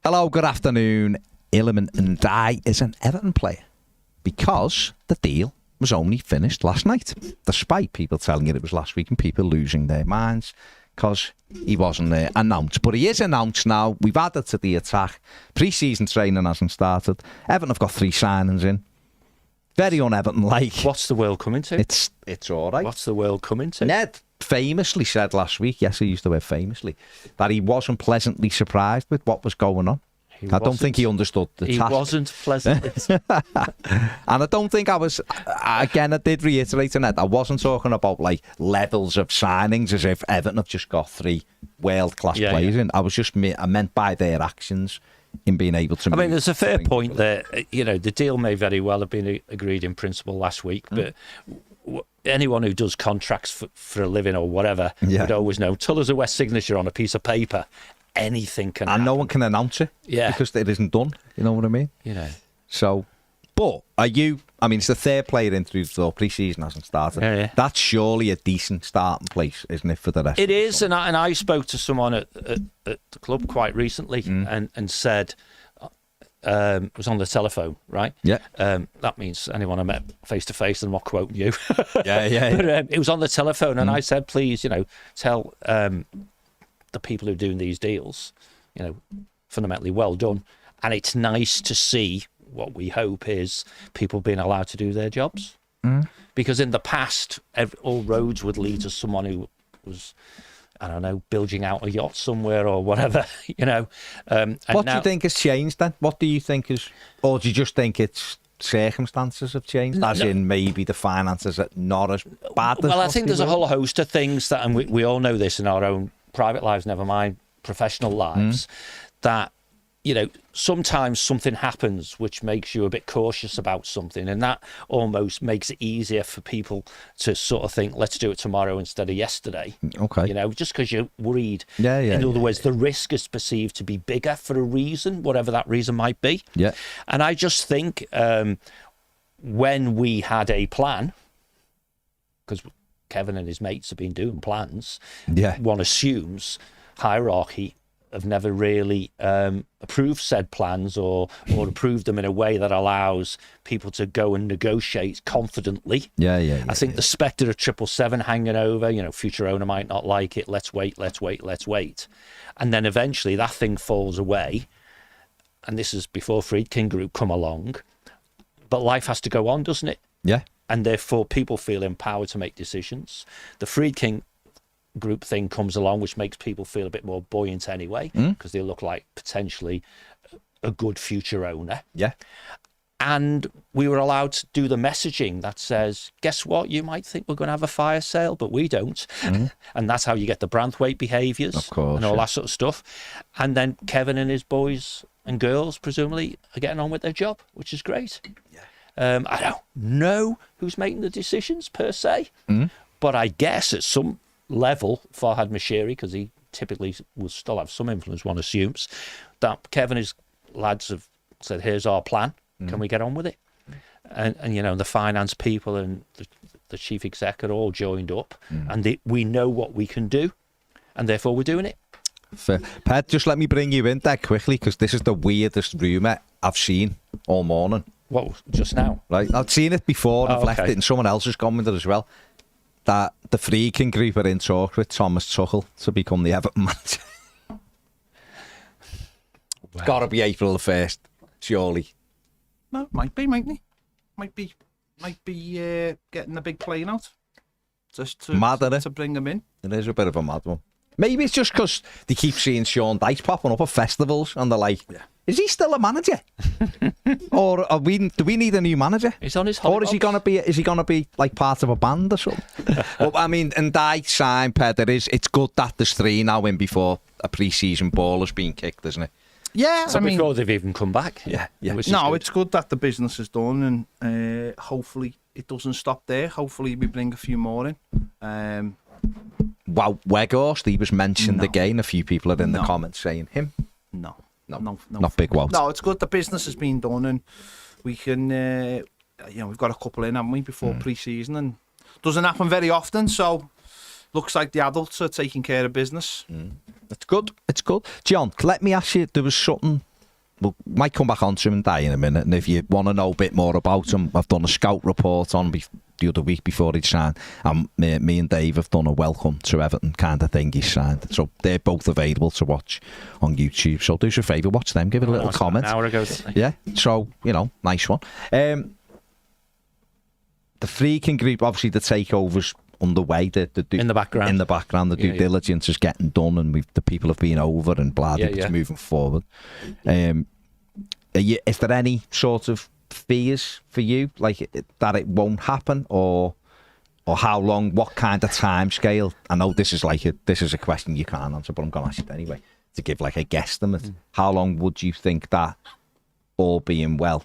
Hello, good afternoon. Iliman Ndiaye is an Everton player because the deal was only finished last night, despite people telling you it was last week and people losing their minds because he wasn't announced. But he is announced now. We've added to the attack. Pre-season training hasn't started. Everton have got 3 signings in. Very un-Everton-like. What's the world coming to? It's all right. What's the world coming to? Ned famously said last week, yes, I used the word famously, that he wasn't pleasantly surprised with what was going on. I don't think he understood the task. He wasn't pleasantly. And I don't think I was, again, I did reiterate on that, I wasn't talking about like levels of signings as if Everton have just got 3 world-class players in. I meant by their actions in being able to... I mean, there's a fair point there. You know, the deal may very well have been agreed in principle last week, but anyone who does contracts for a living or whatever would always know, until there's a wet signature on a piece of paper, anything can happen. And no one can announce it because it isn't done. You know what I mean? You know. So, but are you... I mean, it's the 3rd player in through the door. Pre-season hasn't started. Yeah. That's surely a decent starting place, isn't it, for the rest It of the is, and I spoke to someone at the club quite recently and said... it was on the telephone, right? Yeah. That means anyone I met face to face, and I'm not quoting you. Yeah. But it was on the telephone, and I said, please, tell the people who are doing these deals, fundamentally well done. And it's nice to see what we hope is people being allowed to do their jobs. Because in the past, all roads would lead to someone who was... I don't know, bilging out a yacht somewhere or whatever, What do you think has changed then? What do you think is... Or do you just think it's circumstances have changed? As in maybe the finances are not as bad as... Well, I think there's a whole host of things that, and we all know this in our own private lives, never mind professional lives, that, sometimes something happens which makes you a bit cautious about something, and that almost makes it easier for people to sort of think, let's do it tomorrow instead of yesterday. Okay. Just because you're worried. In other words, the risk is perceived to be bigger for a reason, whatever that reason might be. Yeah. And I just think when we had a plan, because Kevin and his mates have been doing plans, one assumes hierarchy have never really approved said plans or approved them in a way that allows people to go and negotiate confidently. I think the spectre of 777 hanging over, future owner might not like it, let's wait. And then eventually that thing falls away. And this is before Friedkin Group come along. But life has to go on, doesn't it? Yeah. And therefore people feel empowered to make decisions. The Friedkin Group thing comes along, which makes people feel a bit more buoyant anyway, because they look like potentially a good future owner. Yeah. And we were allowed to do the messaging that says, guess what? You might think we're going to have a fire sale, but we don't. And that's how you get the Branthwaite behaviours, of course, and all that sort of stuff. And then Kevin and his boys and girls, presumably, are getting on with their job, which is great. Yeah. I don't know who's making the decisions per se, but I guess at some level, Farhad Mashiri, because he typically will still have some influence, one assumes, that Kevin and his lads have said, here's our plan, can we get on with it? And the finance people and the chief exec are all joined up, and we know what we can do, and therefore we're doing it. Fair. Pat, just let me bring you in there quickly, because this is the weirdest rumour I've seen all morning. What, just now? Right, I've seen it before, I've left it, and someone else has gone with it as well. That the Friedkin Group are in talk with Thomas Tuchel to become the Everton manager. It's got to be April the 1st, surely. No, might be, mightn't he? Might be getting a big plane out just to bring him in. It is a bit of a mad one. Maybe it's just because they keep seeing Sean Dyche popping up at festivals, and they're like, is he still a manager? Or do we need a new manager? He's on his holiday. Or is he gonna be like part of a band or something? Well, I mean, and Dyche signed, it's good that there's 3 now in before a pre-season ball has been kicked, isn't it? Yeah, so before they've even come back. Yeah. No, it's good that the business is done, and hopefully it doesn't stop there. Hopefully we bring a few more in. Wow, Weghorst, he was mentioned again. A few people are in the comments saying him. No, not big wow. No, it's good the business has been done, and we can, we've got a couple in, haven't we, before pre-season, and doesn't happen very often, so looks like the adults are taking care of business. It's good. John, let me ask you, there was something we might come back on to him and Ndiaye in a minute. And if you want to know a bit more about him, I've done a scout report on the other week before he signed. And me and Dave have done a welcome to Everton kind of thing he signed. So they're both available to watch on YouTube. So do us a favour, watch them, give it a little comment. An hour ago, didn't they? Yeah, so, nice one. The freaking group, obviously the takeover's underway. In the background. In the background, the due diligence is getting done, and the people have been over and blah, it's moving forward. Is there any sort of fears for you, like that it won't happen, or how long, what kind of time scale? I know this is a question you can't answer, but I'm going to ask it anyway, to give like a guesstimate. How long would you think that, all being well,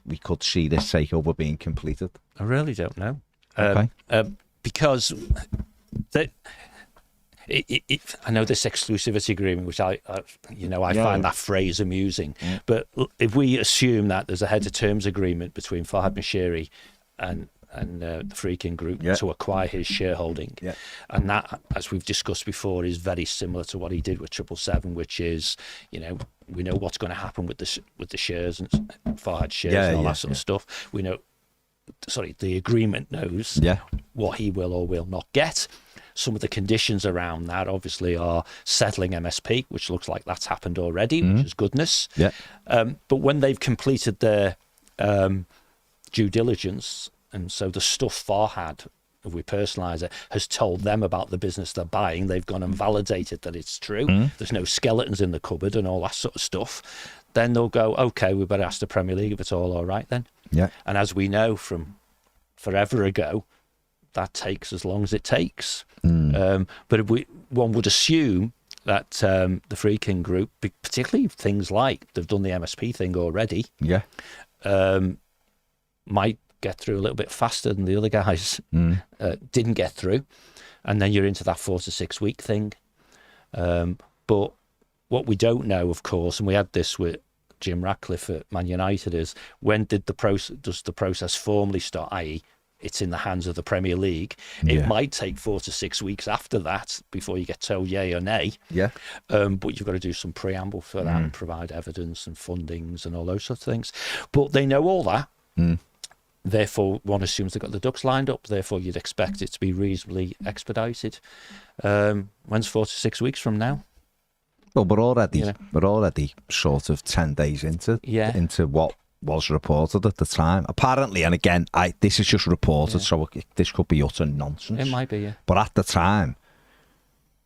we could see this takeover being completed? I really don't know. Okay. Because I know this exclusivity agreement, which I find that phrase amusing. Yeah. But if we assume that there's a head of terms agreement between Farhad Moshiri and the Freaking Group to acquire his shareholding, and that, as we've discussed before, is very similar to what he did with 777, which is, we know what's going to happen with the shares and Farhad shares and all that sort of stuff. We know. The agreement knows what he will or will not get. Some of the conditions around that obviously are settling MSP, which looks like that's happened already, which is goodness. Yeah. But when they've completed their due diligence, and so the stuff Farhad, if we personalise it, has told them about the business they're buying, they've gone and validated that it's true. There's no skeletons in the cupboard and all that sort of stuff. Then they'll go, okay, we better ask the Premier League if it's all right then. Yeah. And as we know from forever ago, that takes as long as it takes. But one would assume that the Freaking Group, particularly things like they've done the MSP thing already, might get through a little bit faster than the other guys didn't get through. And then you're into that 4 to 6 week thing. But what we don't know, of course, and we had this with Jim Ratcliffe at Man United, is when does the process formally start, i.e. it's in the hands of the Premier League. It might take 4 to 6 weeks after that before you get told yay or nay. Yeah. But you've got to do some preamble for that and provide evidence and fundings and all those sorts of things. But they know all that. Therefore, one assumes they've got the ducks lined up. Therefore, you'd expect it to be reasonably expedited. When's 4 to 6 weeks from now? Well, we're already sort of 10 days into what was reported at the time. Apparently, and again, this is just reported, so this could be utter nonsense. It might be, yeah. But at the time,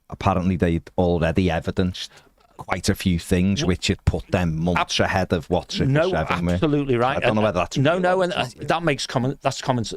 apparently they'd already evidenced quite a few things which had put them months ahead of what 7 absolutely right. I don't know whether that's and that makes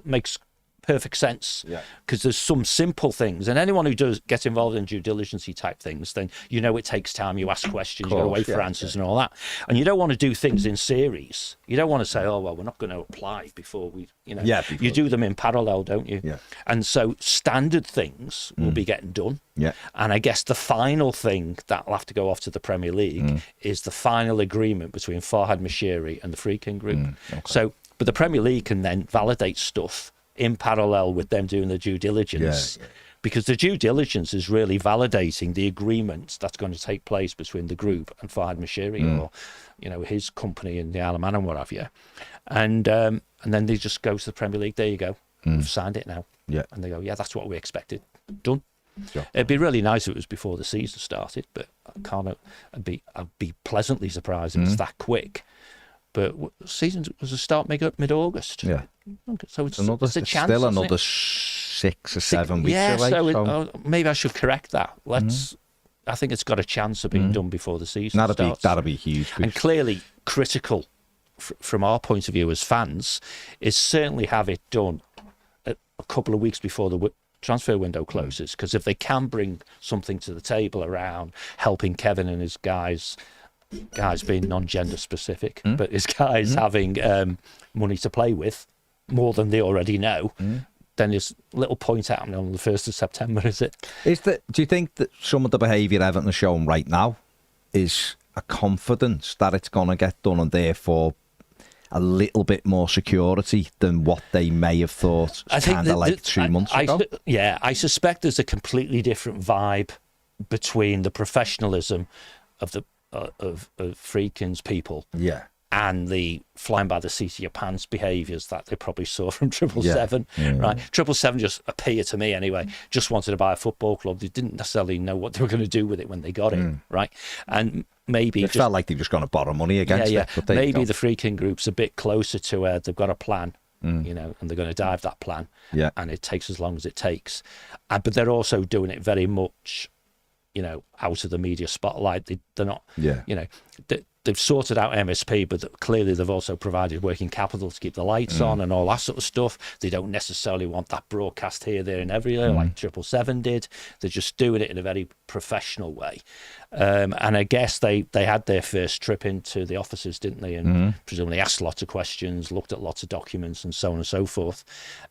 makes perfect sense, because there's some simple things, and anyone who does get involved in due diligence type things, then it takes time. You ask questions, you got to wait for answers and all that, and you don't want to do things in series. You don't want to say, oh well, we're not going to apply before we you do them in parallel, don't you? And so standard things will be getting done, and I guess the final thing that will have to go off to the Premier League is the final agreement between Farhad Moshiri and the Freaking Group. So but the Premier League can then validate stuff in parallel with them doing the due diligence, because the due diligence is really validating the agreement that's going to take place between the group and Farhad Moshiri or his company in the Isle of Man and what have you, and then they just go to the Premier League. There you go, we've signed it now, and they go, that's what we expected, done. It'd be really nice if it was before the season started, but I'd be pleasantly surprised if it's that quick. But season was to start mid-August. Yeah. Okay, so it's a chance. Still another 6 or 7 weeks away. So maybe I should correct that. I think it's got a chance of being done before the season starts. That'll be huge. And clearly critical from our point of view as fans is certainly have it done a couple of weeks before the transfer window closes. Because if they can bring something to the table around helping Kevin and his guys being non-gender specific, but his guys having money to play with, more than they already know, then there's little point happening on the 1st of September, is it? Do you think that some of the behaviour Everton are showing right now is a confidence that it's going to get done, and therefore a little bit more security than what they may have thought kind of like 2 months ago? I suspect there's a completely different vibe between the professionalism of the Friedkin's people. Yeah. And the flying by the seat of your pants behaviours that they probably saw from 777, right? 777 just appeared to me anyway, just wanted to buy a football club. They didn't necessarily know what they were going to do with it when they got it, right? And maybe it felt like they were just going to borrow money against it. But maybe the Friedkin group's a bit closer to where they've got a plan, you know, and they're going to dive that plan. Yeah. And it takes as long as it takes. But they're also doing it very much, you know, out of the media spotlight. They're not, you know, they've sorted out MSP, but clearly they've also provided working capital to keep the lights on and all that sort of stuff. They don't necessarily want that broadcast here, there, and everywhere like 777 did. They're just doing it in a very professional way. And I guess they had their first trip into the offices, didn't they? And presumably asked lots of questions, looked at lots of documents, and so on and so forth.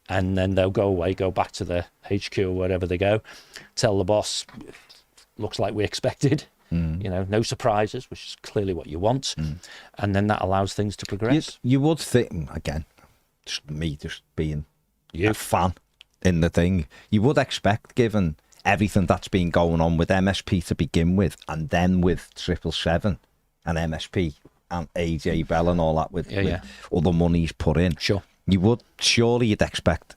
And then they'll go away, go back to the HQ or wherever they go, tell the boss, looks like we expected. You know, no surprises, which is clearly what you want. And then that allows things to progress. You would think, again, just me just being a fan in the thing, you would expect, given everything that's been going on with MSP to begin with, and then with 777 and MSP and AJ Bell and all that with all the money he's put in. Sure. You'd expect,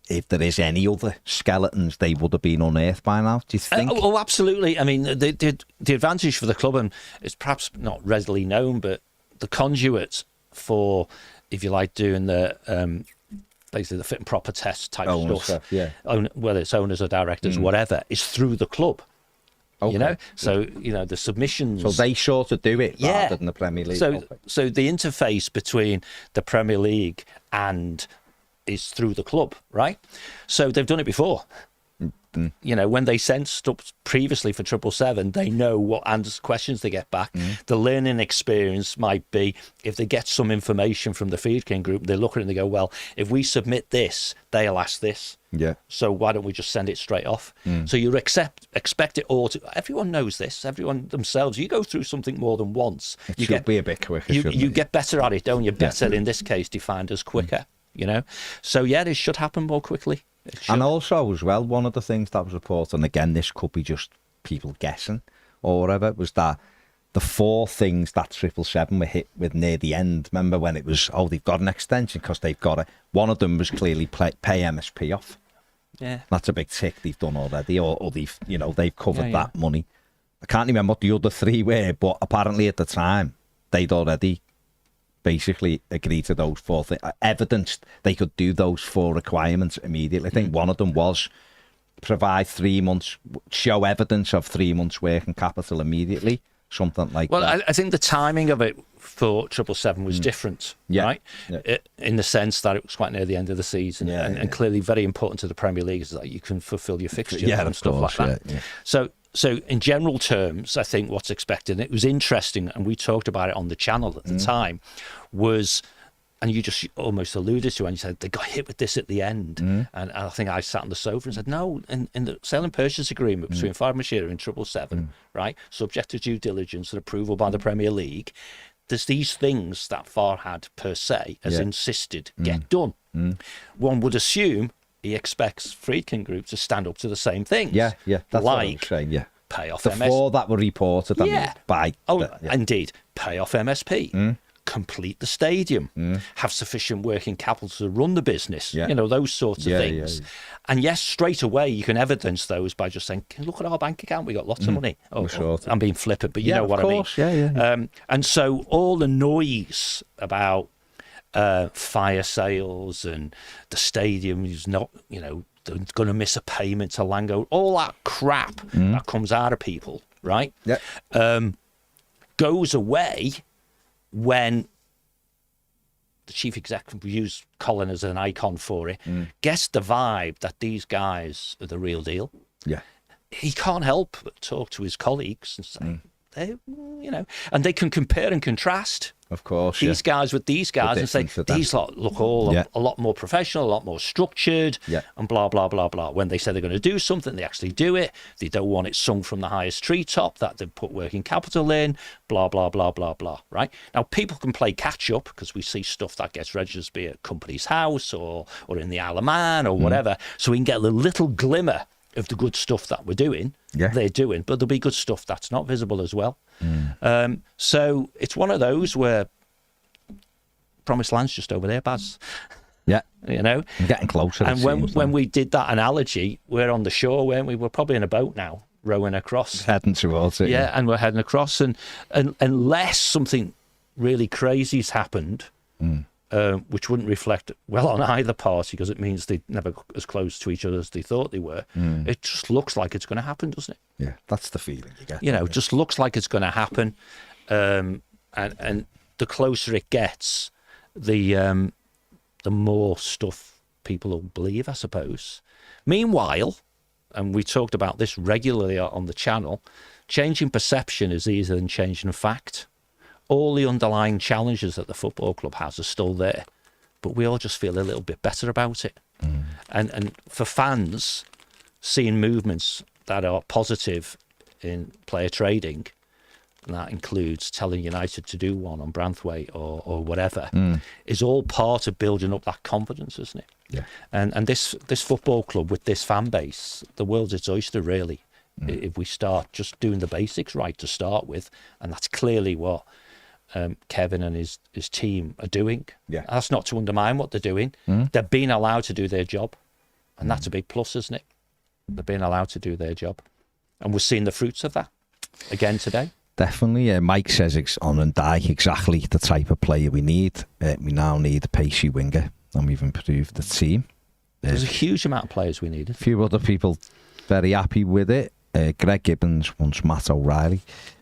if there is any other skeletons, they would have been unearthed by now, do you think? Oh, absolutely. I mean, the advantage for the club, and it's perhaps not readily known, but the conduit for, if you like, doing the basically the fit and proper test type stuff, whether it's owners or directors, whatever, is through the club. Okay. You know, so you know the submissions. So they sort of do it rather than the Premier League. So the interface between the Premier League and is through the club, right? So they've done it before. You know, when they sent stuff previously for 777, they know what questions they get back. The learning experience might be, if they get some information from the Friedkin group, they look at it and they go, well, if we submit this, they'll ask this. Yeah. So why don't we just send it straight off? So you expect it all to... Everyone knows this. Everyone themselves. You go through something more than once. It should be a bit quicker, you get better at it, don't you? Better, in this case, defined as quicker. You know, so it should happen more quickly. And also, as well, one of the things that was reported, and again, this could be just people guessing or whatever, was that the 4 things that 777 were hit with near the end. Remember when it was, they've got an extension because they've got it. One of them was clearly pay MSP off. Yeah, that's a big tick they've done already, or they've covered that money. I can't remember what the other 3 were, but apparently at the time they'd already basically agreed to those 4 things, evidenced they could do those 4 requirements immediately. I think one of them was provide 3 months, show evidence of 3 months working capital immediately, something like that. Well, I think the timing of it for 777 was different, right? Yeah. In the sense that it was quite near the end of the season, and clearly very important to the Premier League is that you can fulfil your fixture and stuff like that. Yeah. So in general terms, I think what's expected, and it was interesting, and we talked about it on the channel at the time, was, and you just almost alluded to when you said they got hit with this at the end. And I think I sat on the sofa and said, no, in the sale and purchase agreement between Farhad Moshiri and 777, right, subject to due diligence and approval by the Premier League, there's these things that Farhad per se has insisted get done. One would assume he expects Friedkin Group to stand up to the same things. Yeah, that's what I'm saying, pay off the 4 that were reported by... Indeed. Pay off MSP. Complete the stadium. Have sufficient working capital to run the business. You know, those sorts of things. And yes, straight away, you can evidence those by just saying, look at our bank account, we got lots of money. I'm being flippant, but you know what I mean. And so all the noise about fire sales and the stadium is not, they're going to miss a payment to Lango, all that crap that comes out of people, right? Goes away when the chief executive, use Colin as an icon for it, gets the vibe that these guys are the real deal. He can't help but talk to his colleagues and say, and they can compare and contrast. Of course, these guys with these guys and say, these look all a lot more professional, a lot more structured, and blah, blah, blah, blah. When they say they're going to do something, they actually do it. They don't want it sung from the highest treetop, that they've put working capital in, blah, blah, blah, blah, blah, right? Now, people can play catch-up because we see stuff that gets registered, be at Company's House or in the Isle of Man or whatever, so we can get a little glimmer of the good stuff that we're doing, they're doing, but there'll be good stuff that's not visible as well. So it's one of those where promised land's just over there, Baz. Yeah, you know, I'm getting closer. And when we did that analogy, we're on the shore, weren't we? We're probably in a boat now, rowing across, heading towards it. Yeah, and we're heading across, and unless something really crazy's happened, which wouldn't reflect well on either party, because it means they're never as close to each other as they thought they were. It just looks like it's going to happen, doesn't it? Yeah, that's the feeling you get. You know, it just looks like it's going to happen, and the closer it gets, the more stuff people will believe, I suppose. Meanwhile, and we talked about this regularly on the channel, changing perception is easier than changing fact. All the underlying challenges that the football club has are still there, but we all just feel a little bit better about it. And for fans, seeing movements that are positive in player trading, and that includes telling United to do one on Branthwaite or whatever, is all part of building up that confidence, isn't it? Yeah. And this football club with this fan base, the world's its oyster, really, if we start just doing the basics right to start with. And that's clearly what Kevin and his team are doing. Yeah. And that's not to undermine what they're doing. They're being allowed to do their job. And that's a big plus, isn't it? They're being allowed to do their job. And we're seeing the fruits of that again today. Definitely. Mike says on Ndiaye exactly the type of player we need. We now need a pacey winger, and we've improved the team. There's a huge amount of players we needed. A few other people very happy with it. Greg Gibbons wants Matt O'Reilly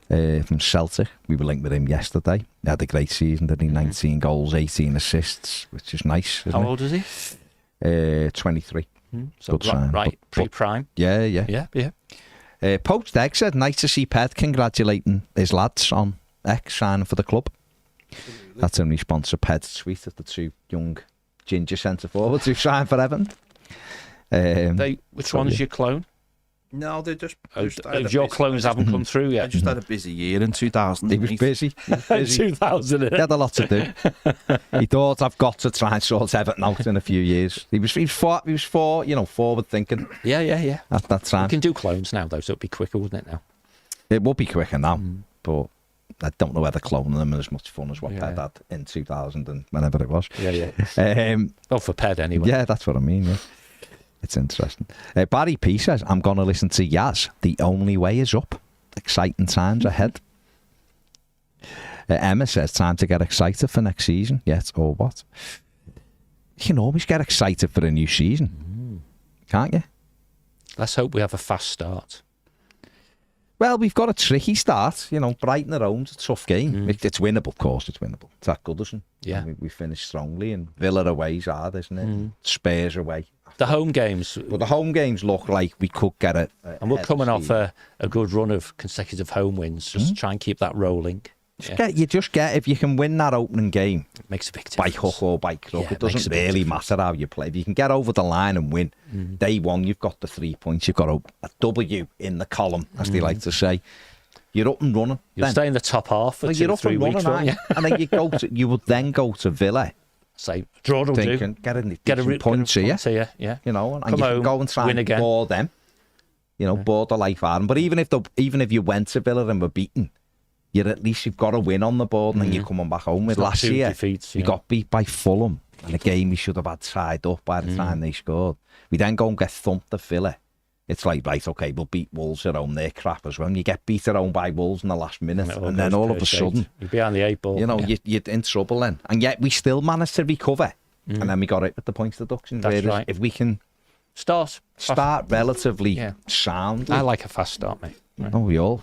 from Celtic. We were linked with him yesterday. He had a great season, didn't he? 19 goals, 18 assists, which is nice. How old is he? 23. So right, pre-prime. Yeah. Poached Egg said, nice to see Ped congratulating his lads on X signing for the club. That's in response to Ped's tweet of the two young ginger centre forwards who signed for Everton. Which one's your clone? No, they're just your clones haven't come through yet. I just had a busy year in 2000. He was busy. 2000. He had a lot to do. He thought, I've got to try and sort Everton out in a few years. He was forward thinking. Yeah. At that time. We can do clones now, though, so it'd be quicker, wouldn't it? Now it would be quicker now, but I don't know whether cloning them is as much fun as what Ped had in 2000 and whenever it was. Yeah. For Ped anyway. Yeah, that's what I mean. Yeah. It's interesting. Barry P says, I'm going to listen to Yaz. The only way is up. Exciting times ahead. Emma says, time to get excited for next season. Yet or what? You can always get excited for a new season. Can't you? Let's hope we have a fast start. Well, we've got a tricky start. Brighton at home's a tough game. It's winnable, of course. It's winnable. It's at Goodison. Yeah. We finished strongly, and Villa away's hard, isn't it? Spurs away. The home games. Well, the home games look like we could get it. And we're coming off a good run of consecutive home wins. Just try and keep that rolling. You just get, if you can win that opening game, it makes a big difference. By hook or by crook, it doesn't really matter how you play. If you can get over the line and win, day one, you've got the 3 points. You've got a W in the column, as they like to say. You're up and running. You'll stay in the top half for 2 or 3 weeks, won't you? And then you would then go to Villa. Say, draw will do. Get a points here. Yeah. And you can go and try and board them. Board the life out of them. But even if you went to Villa and were beaten, you've got a win on the board, and then you're coming back home with last year. Defeats, we got beat by Fulham, and a game we should have had tied up by the time they scored. We then go and get thumped at Villa. It's like, right, okay, we'll beat Wolves at home. They're crap as well. And you get beat at home by Wolves in the last minute, and then all of a sudden, you're behind the 8 ball. You're in trouble then. And yet we still managed to recover, and then we got it with the points deduction. That's right. If we can start relatively soundly. I like a fast start, mate. Right. Oh, we all,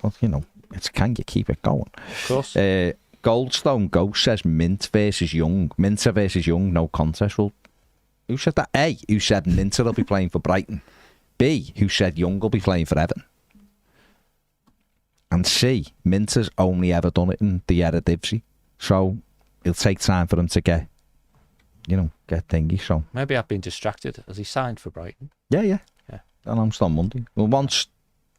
it's can you keep it going? Of course. Goldstone Ghost says Minter versus Young, no contest. Well, who said that? A, who said Minter will be playing for Brighton? B, who said Young will be playing for Everton? And C, Minter's only ever done it in the Eredivisie, so it'll take time for him to get thingy. So maybe I've been distracted. Has he signed for Brighton? Yeah. Announced on Monday. Well,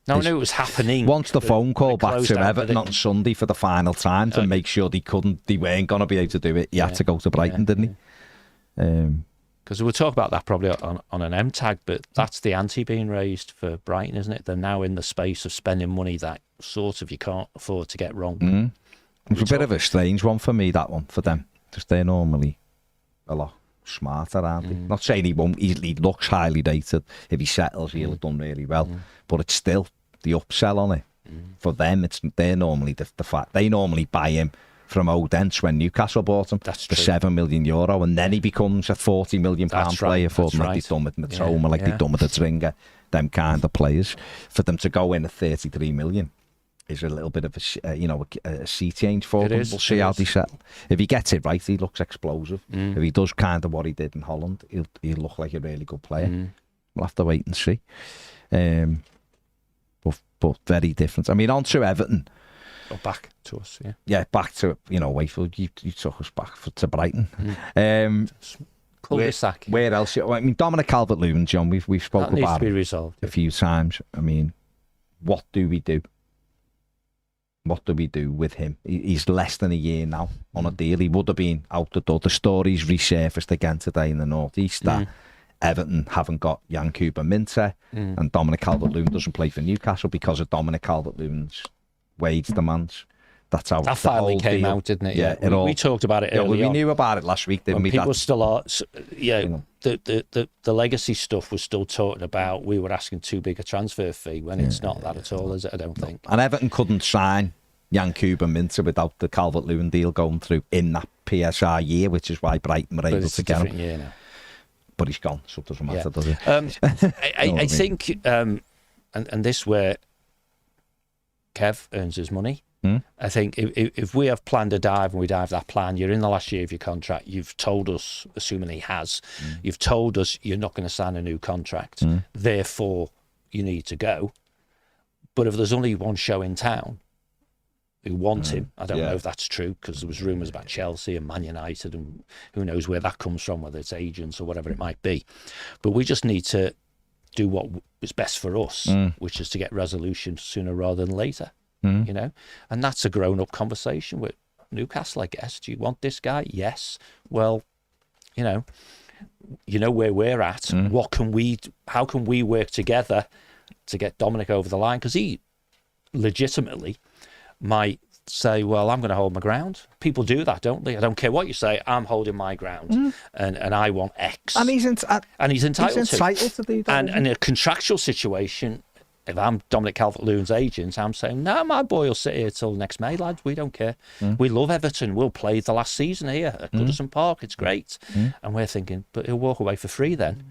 I knew it was happening. Once the phone call back to Everton on Sunday for the final time to make sure they weren't going to be able to do it, he had to go to Brighton, didn't he? Because we'll talk about that probably on an M tag, but that's the ante being raised for Brighton, isn't it? They're now in the space of spending money that sort of you can't afford to get wrong. It's a bit of a strange one for me, that one, for them. Because they're normally a lot smarter, aren't they? Not saying he won't. He looks highly rated. If he settles, he'll have done really well. But it's still the upsell on it. For them, they're normally the fact. They normally buy him from Odense when Newcastle bought him. That's for true. €7 million, and then he becomes a £40 million player for them, like they've done with Matoma, like they've done with the Dringer, them kind of players. For them to go in at 33 million is a little bit of a sea change for them. We'll see how they settle. If he gets it right, he looks explosive. If he does kind of what he did in Holland, he'll look like a really good player. We'll have to wait and see. But very different. I mean, on to Everton. Or back to us, yeah. Yeah, back to, Wakefield. You took us back to Brighton. Cul-de-sac. Where else? I mean, Dominic Calvert-Lewin, John, we've spoken that needs about to be it resolved. a few times. I mean, what do we do? What do we do with him? He's less than a year now on a deal. He would have been out the door. The story's resurfaced again today in the North East that Everton haven't got Yankuba Minteh and Dominic Calvert-Lewin doesn't play for Newcastle because of Dominic Calvert-Lewin's wage demands. That's how that finally came out, didn't it? Yeah, we talked about it earlier. We knew about it last week, didn't we? People still are. The legacy stuff was still talking about. We were asking too big a transfer fee when it's not that at all, is it? I don't think. And Everton couldn't sign Yankuba Minteh without the Calvert-Lewin deal going through in that PSR year, which is why Brighton were able to get him. Year now. But he's gone, so it doesn't matter, does it? I think, and this where Kev earns his money. I think if we have planned a dive and we dive that plan, you're in the last year of your contract. You've told us, assuming he has, you've told us you're not going to sign a new contract. Therefore, you need to go. But if there's only one show in town who want him, I don't know if that's true because there was rumours about Chelsea and Man United and who knows where that comes from, whether it's agents or whatever it might be. But we just need to do what is best for us, which is to get resolution sooner rather than later. And that's a grown-up conversation with Newcastle, I guess. Do you want this guy? Yes. Well, you know where we're at. How can we work together to get Dominic over the line? Because he legitimately might say, well, I'm going to hold my ground. People do that, don't they? I don't care what you say, I'm holding my ground and I want X. And he's entitled to do that. And in a contractual situation, if I'm Dominic Calvert-Lewin's agent, I'm saying, no, my boy will sit here till next May, lads. We don't care. We love Everton. We'll play the last season here at Goodison Park. It's great. And we're thinking, but he'll walk away for free then.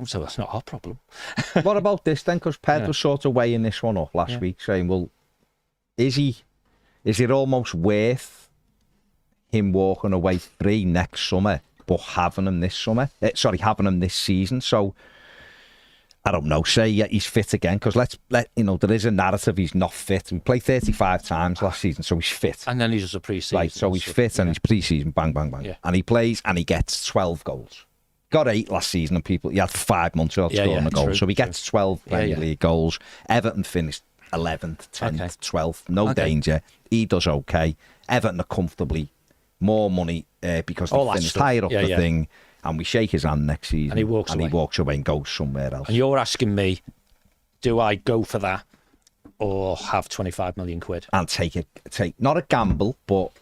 So that's not our problem. What about this then? Because Ped was sort of weighing this one up last week, saying, well, is it almost worth him walking away free next summer, but having him this summer? Having him this season. So, I don't know, say he's fit again, because there is a narrative he's not fit. We played 35 times last season, so he's fit. And then he's just a pre-season. Right, so he's fit and he's pre-season, bang, bang, bang. Yeah. And he plays and he gets 12 goals. Got 8 last season and he had 5 months without scoring a goal. So he gets 12 Premier League goals. Everton finished 11th, 10th, 12th, no danger. He does okay. Everton are comfortably more money because they finished higher up the thing. And we shake his hand next season. And he walks away and goes somewhere else. And you're asking me, do I go for that or have 25 million quid? And take not a gamble, but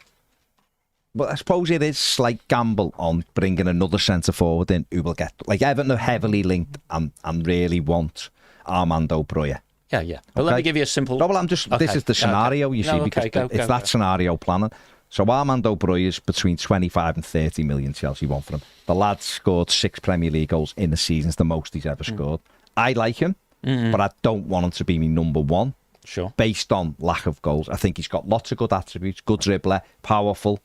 I suppose it is slight gamble on bringing another centre forward in who will get, like Everton are heavily linked and really want Armando Broja. Yeah. But let me give you a simple... No, well, this is the scenario, you see, because it's that scenario planning. So Armando Broja is between 25 and 30 million Chelsea want for him. The lad scored 6 Premier League goals in the season. It's the most he's ever scored. I like him, but I don't want him to be my number one. Sure. Based on lack of goals. I think he's got lots of good attributes. Good dribbler, powerful.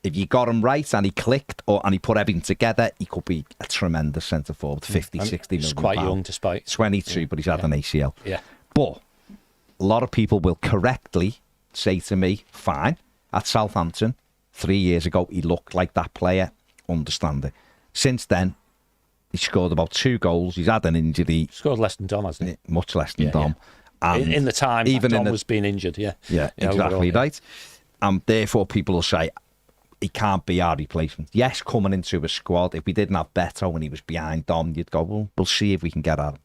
If you got him right and he clicked and he put everything together, he could be a tremendous centre forward. 50, 60 million. He's quite young despite... 22, but he's had an ACL. Yeah. But a lot of people will correctly say to me, fine, at Southampton 3 years ago, he looked like that player. Understand it. Since then, he scored about 2 goals. He's had an injury. Scored less than Dom, hasn't he? Much less than Dom. Yeah. And in the time even Dom was being injured, Yeah, exactly right. And therefore, people will say, he can't be our replacement. Yes, coming into a squad, if we didn't have Beto when he was behind Dom, you'd go, well, we'll see if we can get at him.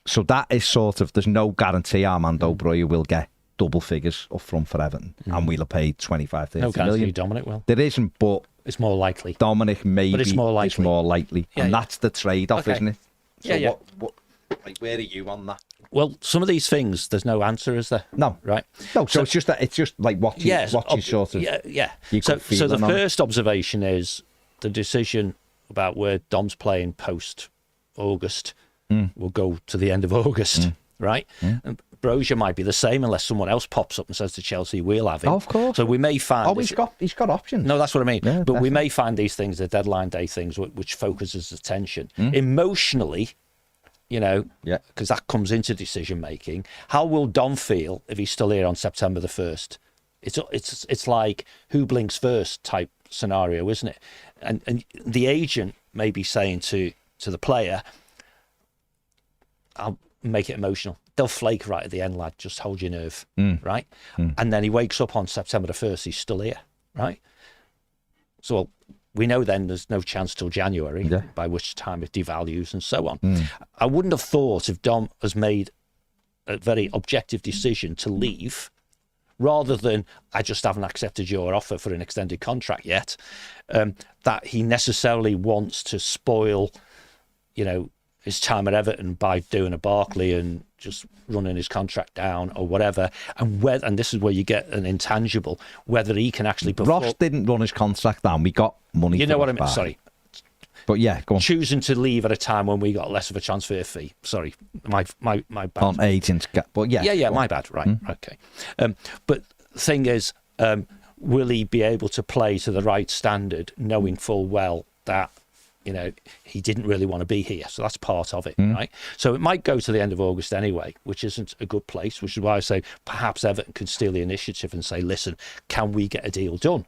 So that is sort of, there's no guarantee Armando Broja will get double figures up front for Everton, and we'll have paid 25, 30 no million. guarantee Dominic will. There isn't, but it's more likely. Dominic maybe but it's more likely. Yeah, and that's the trade-off, isn't it? So yeah. What, like, where are you on that? Well, some of these things, there's no answer, is there? No. Right? No, so it's just that, it's just like what you sort of... Yeah. You So the on first observation is the decision about where Dom's playing post-August will go to the end of August, right? And Broja might be the same unless someone else pops up and says to Chelsea, we'll have him. Oh, of course. So we may find... Oh, he's got options. No, that's what I mean. Yeah, but we may find these things, the deadline day things, which focuses attention. Emotionally, you know, because that comes into decision making. How will Dom feel if he's still here on September the 1st? It's like who blinks first type scenario, isn't it? And the agent may be saying to the player, I'll make it emotional. They'll flake right at the end, lad. Just hold your nerve, right? And then he wakes up on September the 1st, he's still here, right? So we know then there's no chance till January, by which time it devalues and so on. I wouldn't have thought if Dom has made a very objective decision to leave, rather than I just haven't accepted your offer for an extended contract yet, that he necessarily wants to spoil, you know, his time at Everton by doing a Barkley and just running his contract down or whatever. And this is where you get an intangible, whether he can actually perform. Ross didn't run his contract down. We got money. You know what I mean? Sorry. But yeah, go on. Choosing to leave at a time when we got less of a transfer fee. Sorry, my bad. On agents, but yeah. Yeah, my bad. Right, okay. But the thing is, will he be able to play to the right standard, knowing full well that, you know, he didn't really want to be here. So that's part of it, right? So it might go to the end of August anyway, which isn't a good place, which is why I say perhaps Everton could steal the initiative and say, listen, can we get a deal done?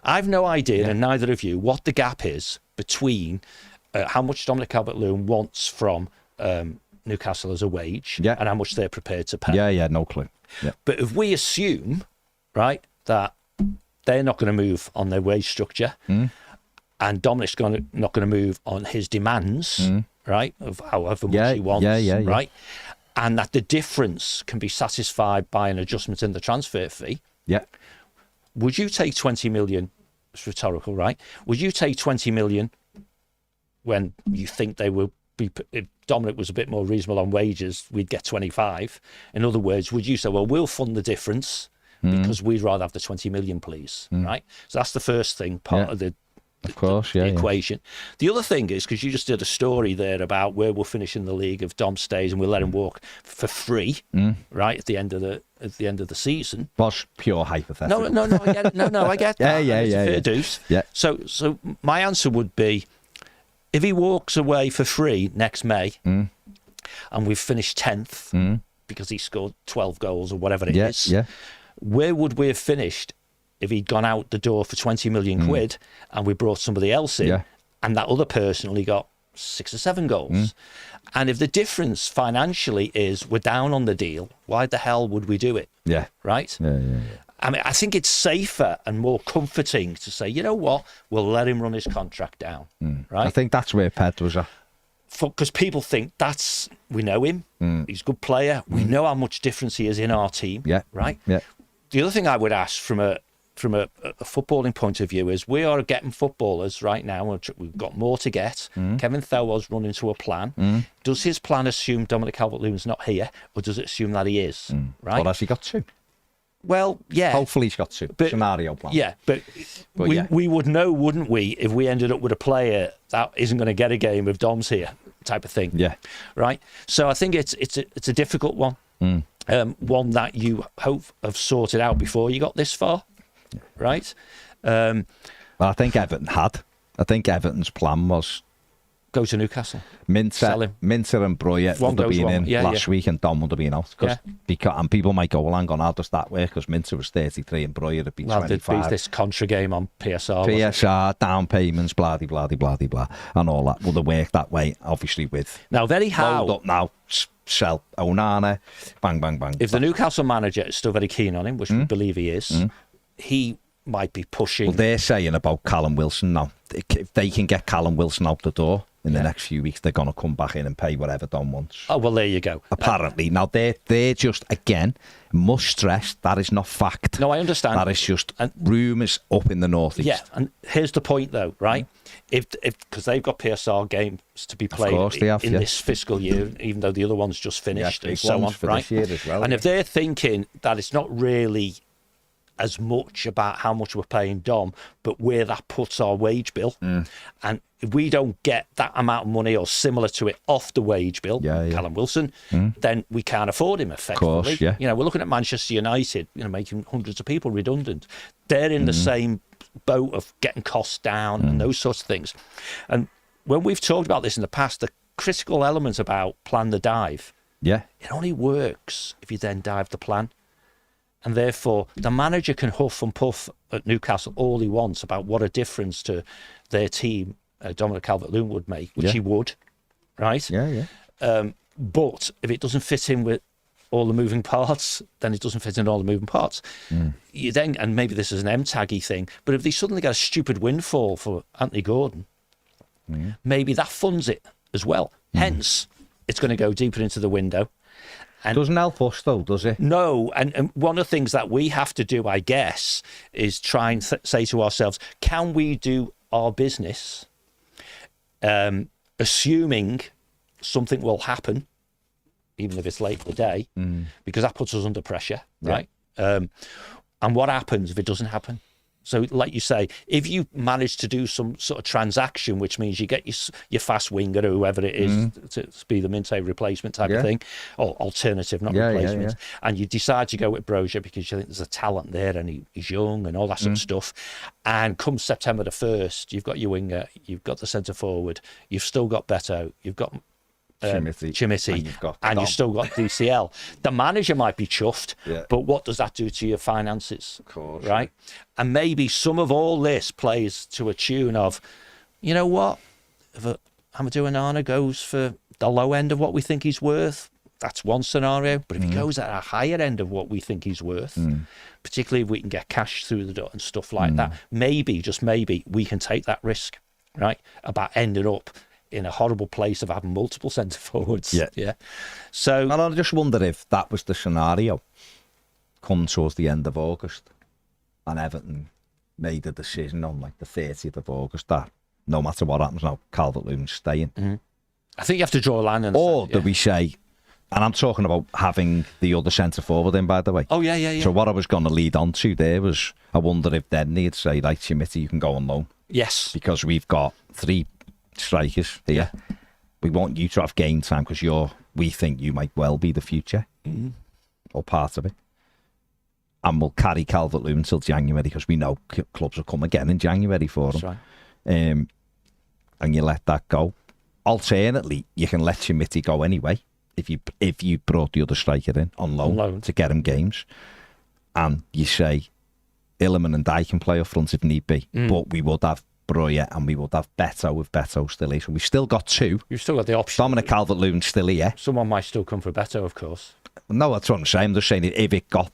I've no idea, and neither of you, what the gap is between how much Dominic Calvert-Lewin wants from Newcastle as a wage and how much they're prepared to pay. Yeah, no clue. Yeah. But if we assume, right, that they're not going to move on their wage structure, and Dominic's not going to move on his demands, right, of however much he wants, right, and that the difference can be satisfied by an adjustment in the transfer fee. Yeah. Would you take 20 million? It's rhetorical, right? Would you take 20 million when you think they will be? If Dominic was a bit more reasonable on wages, we'd get 25. In other words, would you say, well, we'll fund the difference because we'd rather have the 20 million, please, right? So that's the first thing, part of the equation. The other thing is, because you just did a story there about where we'll finish in the league if Dom stays and we'll let him walk for free, right, at the end of the season. Was pure hypothetical. No, I get it. No, I get that. It's a fair deuce. Yeah. So my answer would be, if he walks away for free next May, and we've finished 10th because he scored 12 goals or whatever it is, where would we have finished if he'd gone out the door for 20 million quid and we brought somebody else in and that other person only got 6 or 7 goals? And if the difference financially is we're down on the deal, why the hell would we do it? Yeah. Right? Yeah. I mean, I think it's safer and more comforting to say, you know what, we'll let him run his contract down. Right? I think that's where Ped was at. Because people think we know him, he's a good player, we know how much difference he is in our team. Yeah. Right? Yeah. The other thing I would ask from a footballing point of view is we are getting footballers right now. We've got more to get. Kevin Thelwell's running to a plan. Does his plan assume Dominic Calvert-Lewin's not here, or does it assume that he is? Right? Or has he got 2? Well, yeah. Hopefully he's got 2. Scenario plan. Yeah, but we would know, wouldn't we, if we ended up with a player that isn't going to get a game if Dom's here, type of thing. Yeah. Right? So I think it's a difficult one. One that you hope have sorted out before you got this far. Right? Well, I think Everton had. I think Everton's plan was go to Newcastle. Minter and Broja would have been in last week and Dom would have been out. And people might go, well, hang on, how does that work? Because Minter was 33 and Broja would be 25. There'd be this contra game on PSR. PSR, down payments, blah, blah, blah, blah, blah, and all that would have worked that way, obviously, with... Now, load up now, sell Onana, bang, bang, bang. If the Newcastle manager is still very keen on him, which we believe he is, he might be pushing. Well, they're saying about Callum Wilson now. If they can get Callum Wilson out the door in the next few weeks, they're going to come back in and pay whatever Don wants. Oh, well, there you go. Apparently. Now, they're just, again, must stress, that is not fact. No, I understand. That is just rumours up in the northeast. Yeah, and here's the point, though, right? If because they've got PSR games to be played in this fiscal year, even though the other one's just finished and so on, for right? This year as well, and if they're thinking that it's not really as much about how much we're paying Dom, but where that puts our wage bill. And if we don't get that amount of money or similar to it off the wage bill, Callum Wilson, then we can't afford him effectively. Of course, yeah. You know, we're looking at Manchester United, you know, making hundreds of people redundant. They're in the same boat of getting costs down and those sorts of things. And when we've talked about this in the past, the critical element about plan the dive, it only works if you then dive the plan. And therefore, the manager can huff and puff at Newcastle all he wants about what a difference to their team Dominic Calvert-Lewin would make, which he would, right? But if it doesn't fit in with all the moving parts, then it doesn't fit in all the moving parts. You then, and maybe this is an M-taggy thing, but if they suddenly get a stupid windfall for Anthony Gordon, maybe that funds it as well. Hence, it's going to go deeper into the window. And doesn't help us though, does it? No, and one of the things that we have to do, I guess, is try and say to ourselves, can we do our business assuming something will happen, even if it's late in the day, because that puts us under pressure, right? And what happens if it doesn't happen? So, like you say, if you manage to do some sort of transaction, which means you get your fast winger or whoever it is to be the Minte replacement type of thing, or alternative, not replacement, and you decide to go with Brozier because you think there's a talent there and he's young and all that sort of stuff, and come September the 1st, you've got your winger, you've got the centre forward, you've still got Beto, you've got Chimity, and you've still got DCL. The manager might be chuffed, but what does that do to your finances? Of course, right? And maybe some of all this plays to a tune of, you know what? If Amadou Onana goes for the low end of what we think he's worth, that's one scenario. But if he goes at a higher end of what we think he's worth, particularly if we can get cash through the door and stuff like that, maybe, just maybe, we can take that risk, right? About ending up in a horrible place of having multiple centre forwards. So, and I just wonder if that was the scenario come towards the end of August and Everton made a decision on like the 30th of August that no matter what happens now, Calvert-Lewin's staying. I think you have to draw a line in the or do we say, and I'm talking about having the other centre forward in, by the way. So what I was going to lead on to there was, I wonder if then they'd say, like, Chimity, you can go on loan. Yes. Because we've got 3 strikers here. We want you to have game time because we think you might well be the future or part of it. And we'll carry Calvert-Lewin until January because we know clubs will come again in January for him. That's right. And you let that go. Alternately, you can let Chimity go anyway if you brought the other striker in on loan to get him games. And you say Illiman and Ndiaye can play up front if need be, but we would have Broya and we would have Beto with Beto still here. So we've still got 2. You've still got the option. Dominic Calvert-Lewin still here. Someone might still come for Beto, of course. No, that's what I'm saying. I'm just saying if it got...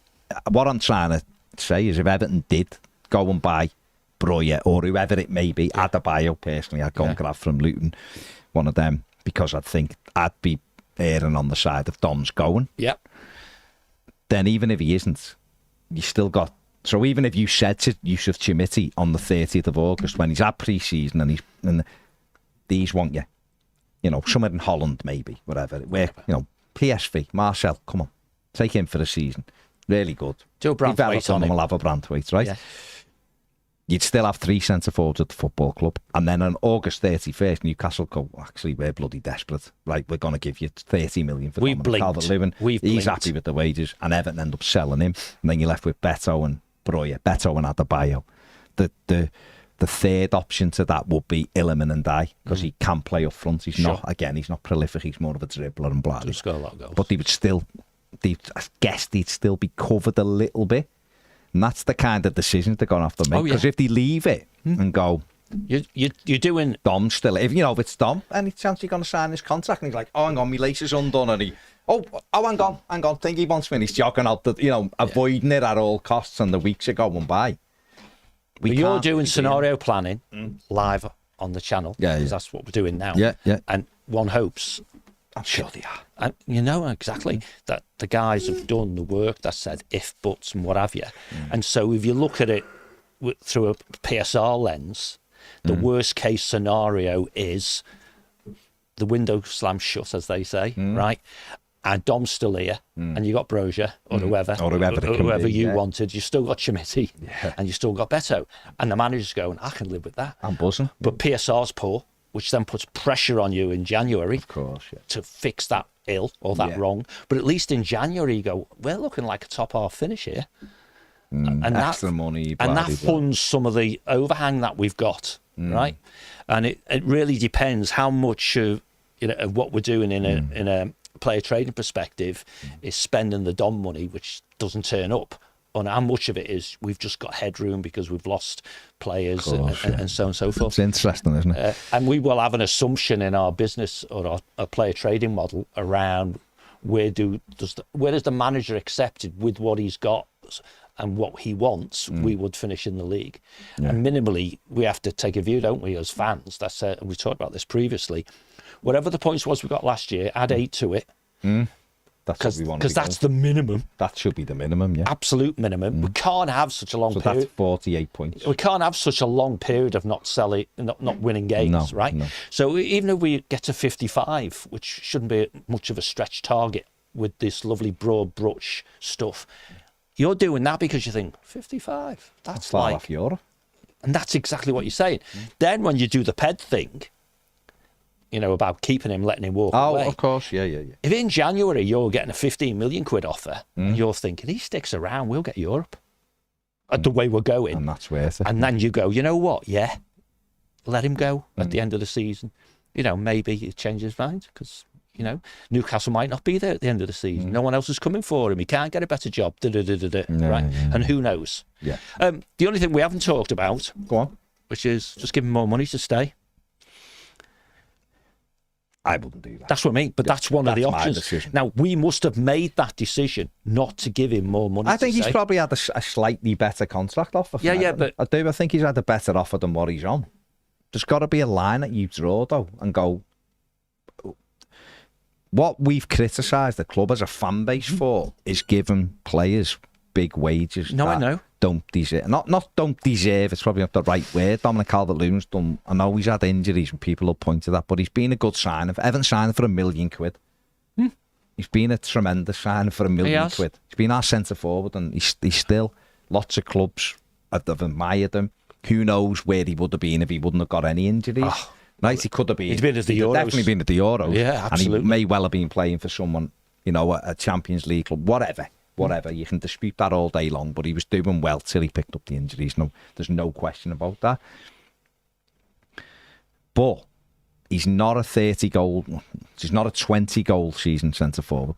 What I'm trying to say is if Everton did go and buy Broya or whoever it may be, Adebayo personally, I'd go and grab from Luton, one of them, because I think I'd be erring on the side of Dom's going. Then even if he isn't, you still got... So even if you said to Yusuf Chimity on the 30th of August when he's at pre-season and these want you, you know, somewhere in Holland maybe, whatever, where, you know, PSV, Marcel, come on, take him for the season. Really good. Do a Branthwaite on him. We'll have a Branthwaite, right? Yeah. You'd still have 3 centre forwards at the football club. And then on August 31st, Newcastle go, actually, we're bloody desperate. Right, we're going to give you 30 million for Calvert-Lewin. He's happy with the wages. And Everton end up selling him. And then you're left with Beto and Broya, Beto and Adebayo. The third option to that would be Illiman and Ndiaye because he can play up front. He's not prolific. He's more of a dribbler and blah. Just got a lot of goals. But I guess they'd still be covered a little bit. And that's the kind of decisions they're going to have to make. Because if they leave it and go, you're doing... Dom's still... If it's Dom, any chance you're going to sign his contract? And he's like, oh, hang on, my lace is undone. And he... Oh, hang on. Think he wants me. And he's jogging out, avoiding it at all costs, and the weeks are going by. But you're doing scenario planning live on the channel. Yeah, because that's what we're doing now. Yeah, yeah. And one hopes, I'm sure they are. and you know exactly that the guys have done the work that said if, buts, and what have you. And so if you look at it through a PSR lens, the worst case scenario is the window slams shut, as they say, right? And Dom's still here, and you got Brozier or whoever you wanted. You still got Chimity, and you still got Beto. And the manager's going, I can live with that. I'm buzzing. But PSR's poor, which then puts pressure on you in January, Of course, yeah. to fix that ill or that wrong. But at least in January, you go, we're looking like a top half finish here. And Extra money. And that funds some of the overhang that we've got, right? And it really depends how much of what we're doing in a player trading perspective is spending the Dom money, which doesn't turn up, and how much of it is we've just got headroom because we've lost players and so on and so forth. It's interesting, isn't it? And we will have an assumption in our business or our player trading model around where does the manager accepted with what he's got and what he wants, we would finish in the league. And minimally, we have to take a view, don't we, as fans? That's we talked about this previously. Whatever the points was we got last year, add 8 to it. That's what we want. Because that's the minimum. That should be the minimum, yeah. Absolute minimum. We can't have such a long period. That's 48 points. We can't have such a long period of not winning games, right? No. So even if we get to 55, which shouldn't be much of a stretch target with this lovely broad brush stuff, you're doing that because you think 55. That's like off Europe. And that's exactly what you're saying. Then when you do the Ped thing, about keeping him, letting him walk away. Oh, of course, yeah. If in January you're getting a 15 million quid offer, and you're thinking, he sticks around, we'll get Europe. At the way we're going. And that's worth it. And then you go, you know what? Yeah, let him go at the end of the season. Maybe he changes his mind because, Newcastle might not be there at the end of the season. No one else is coming for him. He can't get a better job. Right? And who knows? Yeah. The only thing we haven't talked about, go on, which is just give him more money to stay. I wouldn't do that. That's what I mean. But that's one of the options. Decision. Now, we must have made that decision not to give him more money. I think he's probably had a slightly better contract offer. But I do. I think he's had a better offer than what he's on. There's got to be a line that you draw, though, and go, what we've criticised the club as a fan base for is giving players big wages. No, I know. Don't deserve. Not don't deserve. It's probably not the right word. Dominic Calvert-Lewin's done. I know he's had injuries and people will point to that, but he's been a good signing. Everton signed for £1 million. He's been a tremendous signing for £1 million. He's been our centre forward, and he's still. Lots of clubs have admired him. Who knows where he would have been if he wouldn't have got any injuries? Right, he could have been. He's been at the Euros. Definitely been at the Euros. Yeah, absolutely. And he may well have been playing for someone, a Champions League club, whatever. You can dispute that all day long, but he was doing well till he picked up the injuries. No, there's no question about that. But he's not a he's not a 20-goal season centre forward.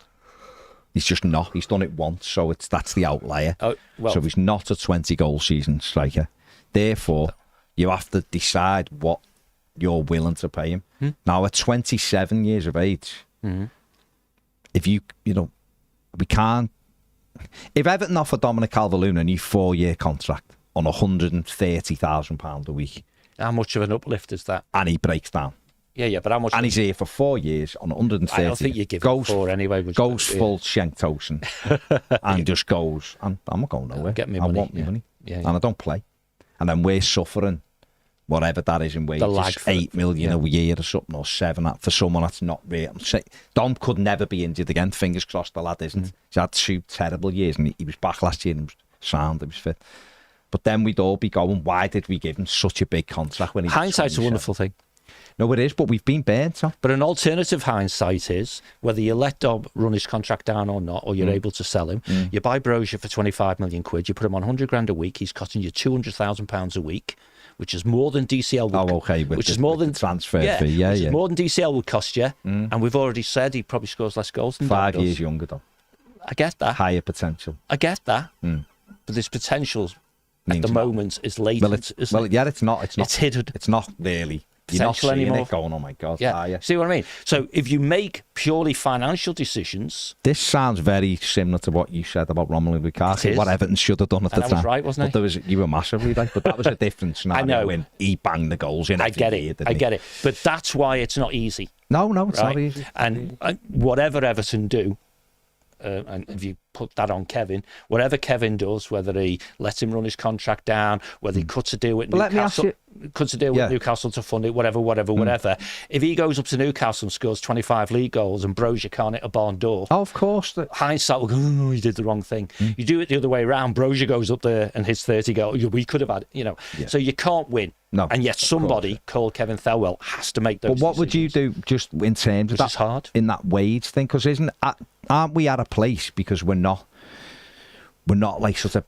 He's just not. He's done it once, so that's the outlier. So he's not a 20-goal season striker. Therefore, you have to decide what you're willing to pay him. Now, at 27 years of age, if we can't. If Everton offer Dominic Calvert-Lewin a new 4-year contract on £130,000 a week, how much of an uplift is that? And he breaks down. Yeah, but how much? And he's here for 4 years on 130. I don't think you give him 4 anyway. Goes full Schenk Tosin and just goes. And I'm not going nowhere. Get me money. I want my money, and I don't play. And then we're suffering whatever that is in wages, 8 million a year or something, or 7 for someone that's not real. Dom could never be injured again. Fingers crossed the lad isn't. He's had 2 terrible years, and he was back last year and he was sound, he was fit. But then we'd all be going, why did we give him such a big contract when he hindsight's a wonderful thing. No, it is, but we've been burnt. So. But an alternative hindsight is whether you let Dom run his contract down or not, or you're able to sell him. You buy Brozier for 25 million quid, you put him on 100 grand a week, he's costing you £200,000 a week, which is more than DCL would which is more than transfer fee, which is more than DCL would cost you. And we've already said he probably scores less goals than 5 years younger, though. I get that. Higher potential. I get that. But this potential at the moment is latent. It's not. It's hidden. It's not really. potential anymore. It going, oh my God, yeah. See what I mean? So if you make purely financial decisions... This sounds very similar to what you said about Romelu Lukaku, what Everton should have done at the time. I was right, wasn't it? You were massively right, but that was a different scenario. I know. When he banged the goals in. I get it. But that's why it's not easy. No, it's not easy. And whatever Everton do, and if you put that on Kevin, whatever Kevin does, whether he lets him run his contract down, whether he cuts a deal with Newcastle, Newcastle to fund it, whatever. If he goes up to Newcastle and scores 25 league goals and Brozier can't hit a barn door, of course, hindsight will go, oh, he did the wrong thing. You do it the other way around. Brozier goes up there and hits 30 goals. We could have had, So you can't win. No, and yet somebody called Kevin Thelwell has to make those decisions. But what would you do just in terms of that? It's hard. In that wage thing? Because aren't we at a place, because we're not like sort of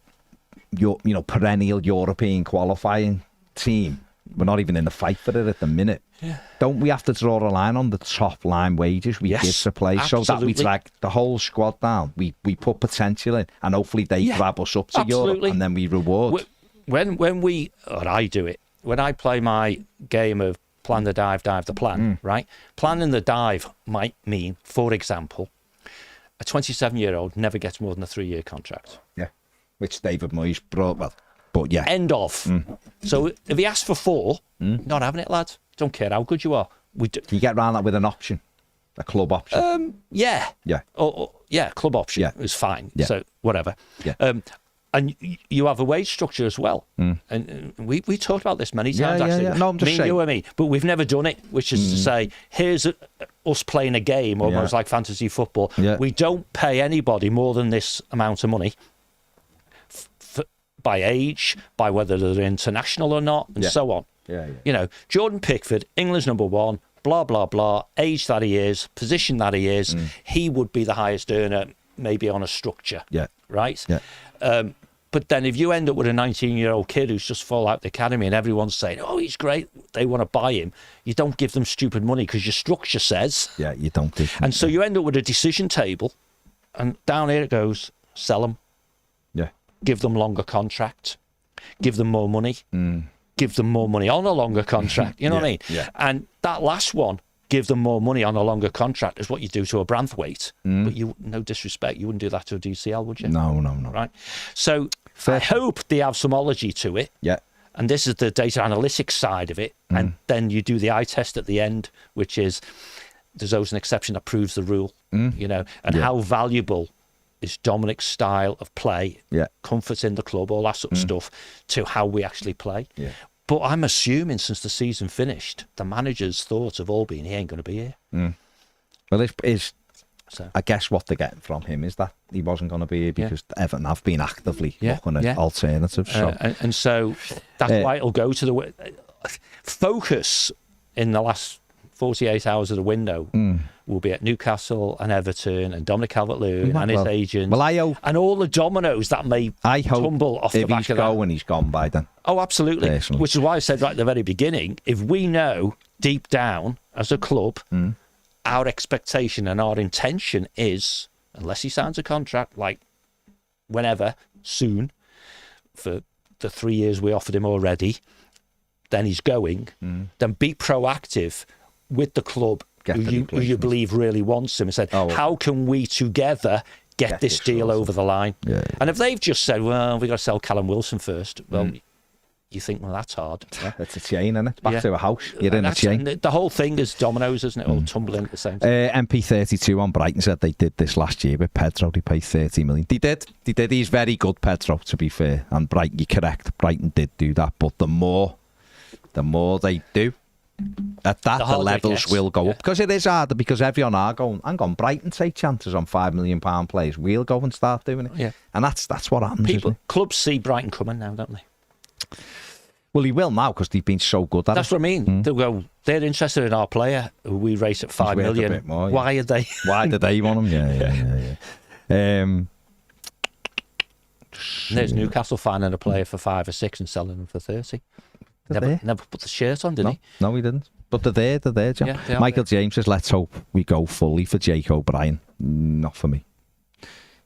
perennial European qualifying team. We're not even in the fight for it at the minute. Yeah. Don't we have to draw a line on the top line wages we give to play, absolutely. so that we drag the whole squad down? We put potential in, and hopefully they grab us up to Europe, and then we reward. When I do it, when I play my game of plan the dive the plan, right? Planning the dive might mean, for example, a 27-year-old never gets more than a 3-year contract. Yeah, which David Moyes brought, but yeah. End of. So if he asks for 4, not having it, lad. Don't care how good you are. Can you get around that with an option? A club option? Yeah. Yeah. Club option is fine. Yeah. So whatever. Yeah. And you have a wage structure as well. And we talked about this many times, actually. Yeah. No, I'm just saying. You and me. But we've never done it, which is to say, here's us playing a game, almost like fantasy football. Yeah. We don't pay anybody more than this amount of money by age, by whether they're international or not, and so on. Yeah. Jordan Pickford, England's number 1, blah, blah, blah, age that he is, position that he is, he would be the highest earner, maybe on a structure. Yeah. Right? Yeah. But then if you end up with a 19-year-old kid who's just fall out the academy and everyone's saying, oh, he's great, they want to buy him, you don't give them stupid money because your structure says. Yeah, you don't do. And so you end up with a decision table, and down here it goes, sell them. Yeah. Give them longer contract. Give them more money. Give them more money on a longer contract. You know what I mean? Yeah. And that last one, give them more money on a longer contract, is what you do to a Branthwaite. But you, no disrespect, you wouldn't do that to a DCL, would you? No. Right? So I hope they have some ology to it. Yeah. And this is the data analytics side of it. And then you do the eye test at the end, which is there's always an exception that proves the rule, and how valuable is Dominic's style of play, comfort in the club, all that sort of stuff, to how we actually play. Yeah. But I'm assuming since the season finished, the manager's thoughts have all been, he ain't going to be here. Well, I guess what they're getting from him is that he wasn't going to be here because Everton have been actively looking at alternatives. So. And so that's why it'll go to the focus in the last 48 hours of the window will be at Newcastle and Everton and Dominic Calvert-Lewin and his agent. Well, I hope, and all the dominoes that may tumble off the back of that. If he's gone by then. Oh, absolutely. Personally. Which is why I said right at the very beginning, if we know deep down as a club, our expectation and our intention is, unless he signs a contract like whenever, soon, for the 3 years we offered him already, then he's going, then be proactive with the club who you believe really wants him and said, how can we together get this deal over the line? Yeah. And if they've just said, well, we've got to sell Callum Wilson first, well, you think, well, that's hard. It's a chain, isn't it? Back to a house. You're in a chain. The whole thing is dominoes, isn't it? All tumbling at the same time. MP32 on Brighton said they did this last year with Pedro. They paid 30 million. They did. He's very good, Pedro, to be fair. And Brighton, you're correct. Brighton did do that. But the more they do, at that, the levels will go up. Because it is harder, because everyone are going, hang on, Brighton take chances on £5 million players. We'll go and start doing it. Yeah. And that's what happens. Clubs see Brighton coming now, don't they? Well, he will now because they've been so good at That's what I mean. They'll go, they're interested in our player who we rate at $5 million. A bit more, Why are they? Why do they want him? Yeah. There's Newcastle finding a player for 5 or 6 and selling them for 30. Never put the shirt on, did he? No, he didn't. But they're there, John. Yeah, Michael James says, let's hope we go fully for Jake O'Brien. Not for me.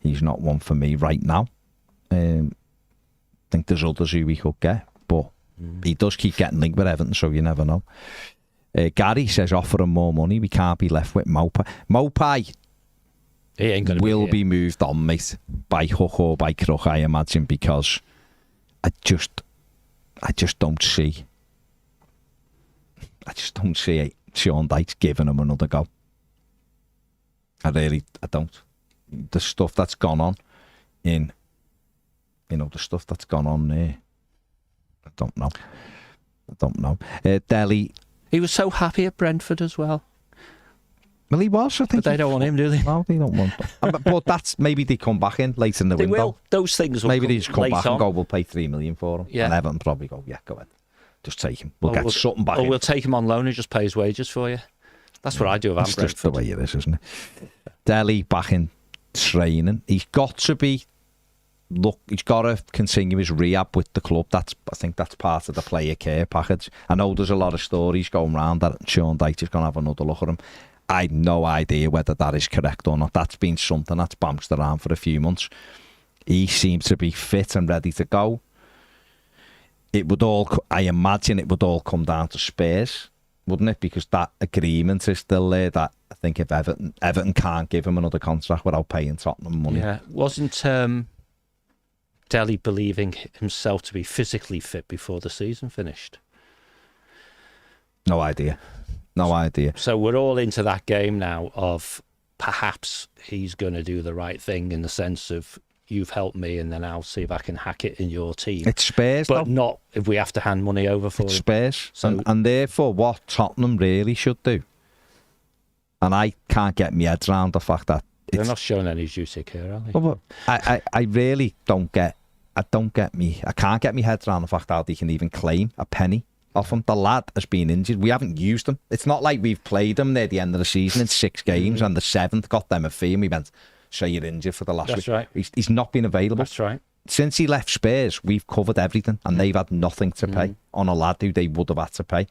He's not one for me right now. I think there's others who we could get, but he does keep getting linked with Everton, so you never know. Gary says offer him more money. We can't be left with Mopai. Mopai he ain't gonna will be moved on, mate, by hook or by crook, I imagine, because I just don't see Sean Dyche giving him another go. I don't. The stuff that's gone on there, I don't know. Dele. He was so happy at Brentford as well. Well, he was, I think. But they don't want him, do they? No, they don't want him. But that's, maybe they come back in late in the window. They will. Those things will maybe they just come back on. and go, we'll pay 3 million for him. Yeah. And Everton probably go, yeah, go ahead. Just take him. We'll get something back in. Or we'll take him on loan and just pay his wages for you. That's what I do about Brentford. That's just the way it is, isn't it? Dele back in training. He's got to continue his rehab with the club. I think that's part of the player care package. I know there's a lot of stories going around that Sean Dyche is going to have another look at him. I had no idea whether that is correct or not. That's been something that's bounced around for a few months. He seems to be fit and ready to go. I imagine it would all come down to Spurs, wouldn't it? Because that agreement is still there. That I think if Everton can't give him another contract without paying Tottenham money. Yeah, wasn't Dele believing himself to be physically fit before the season finished? No idea. So we're all into that game now of perhaps he's going to do the right thing in the sense of you've helped me and then I'll see if I can hack it in your team. It's Spurs, but though. Not if we have to hand money over for it's him. Spurs. So, and therefore what Tottenham really should do, and I can't get my head around the fact that they're not showing any juicy care, are they? Well, I really don't get. I can't get my head around the fact that they can even claim a penny off him. The lad has been injured. We haven't used him. It's not like we've played him near the end of the season in 6 games and the 7th got them a fee and we went, so you're injured for the last week. That's right. He's not been available. That's right. Since he left Spurs, we've covered everything and they've had nothing to pay on a lad who they would have had to pay.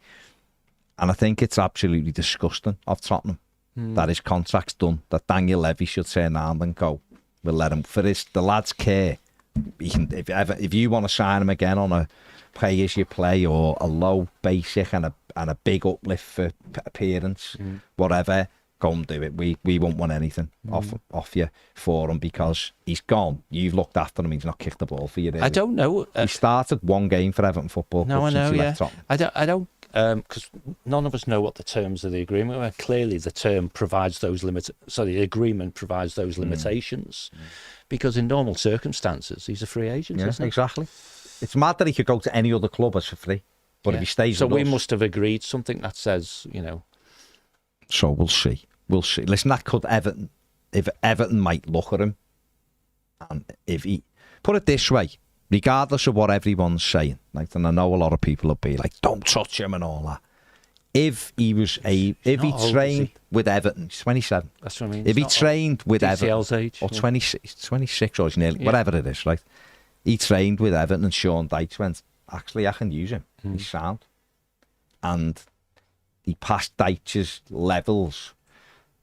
And I think it's absolutely disgusting of Tottenham that his contract's done, that Daniel Levy should turn around and go, we'll let him, for the lad's care, he can, if you want to sign him again on a pay as you play or a low basic and a big uplift for appearance, whatever, go and do it. We won't want anything off you for him because he's gone. You've looked after him. He's not kicked the ball for you. Really. I don't know. He started 1 game for Everton Football Club. No, I know. Since he Yeah, left Tottenham. I don't. Because none of us know what the terms of the agreement were. Clearly, the term provides those limits. So the agreement provides those limitations. Because in normal circumstances, he's a free agent, isn't he? Exactly. It's mad that he could go to any other club as for free. But if he stays so with we us, must have agreed something that says, So we'll see. Listen, that could Everton. If Everton might look at him, and if he put it this way, regardless of what everyone's saying, like, and I know a lot of people will be like, "Don't touch him" and all that. If he trained with Everton, he's 27. That's what I mean. If he trained with DCL's Everton, age, or 26, or he's nearly, whatever it is, right? He trained with Everton, and Sean Dyche went, actually, I can use him. He's sound, and he passed Dyche's levels.